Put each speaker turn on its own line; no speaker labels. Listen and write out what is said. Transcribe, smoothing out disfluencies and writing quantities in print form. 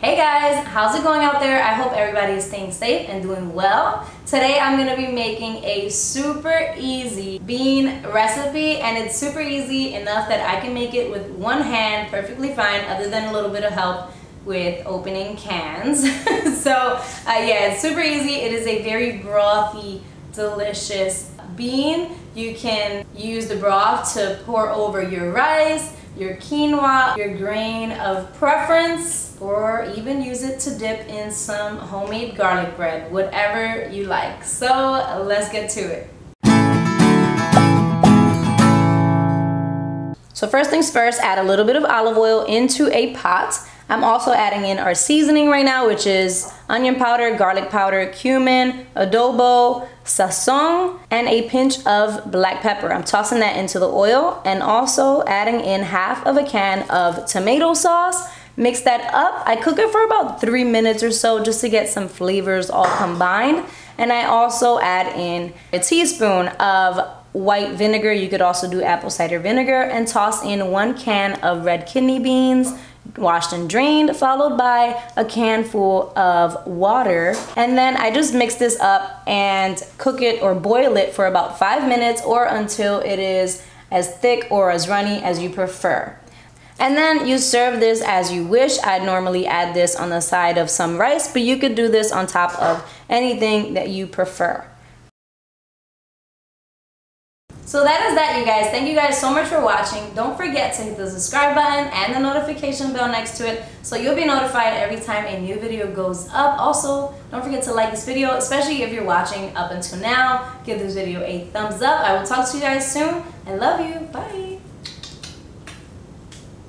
Hey guys, how's it going out there? I hope everybody is staying safe and doing well. Today I'm going to be making a super easy bean recipe, and it's super easy enough that I can make it with one hand perfectly fine, other than a little bit of help with opening cans. So yeah, it's super easy. It is a very brothy, delicious bean. You can use the broth to pour over your rice, your quinoa, your grain of preference, or even use it to dip in some homemade garlic bread, whatever you like. So let's get to it. So first things first, add a little bit of olive oil into a pot. I'm also adding in our seasoning right now, which is onion powder, garlic powder, cumin, adobo, sazon, and a pinch of black pepper. I'm tossing that into the oil and also adding in half of a can of tomato sauce. Mix that up. I cook it for about 3 minutes or so just to get some flavors all combined. And I also add in a teaspoon of white vinegar. You could also do apple cider vinegar, and toss in 1 can of red kidney beans, washed and drained, followed by a can full of water. And then I just mix this up and cook it or boil it for about 5 minutes, or until it is as thick or as runny as you prefer. And then you serve this as you wish. I'd normally add this on the side of some rice, but you could do this on top of anything that you prefer. So that is that, you guys. Thank you guys so much for watching. Don't forget to hit the subscribe button and the notification bell next to it, so you'll be notified every time a new video goes up. Also, don't forget to like this video, especially if you're watching up until now. Give this video a thumbs up. I will talk to you guys soon. I love you. Bye.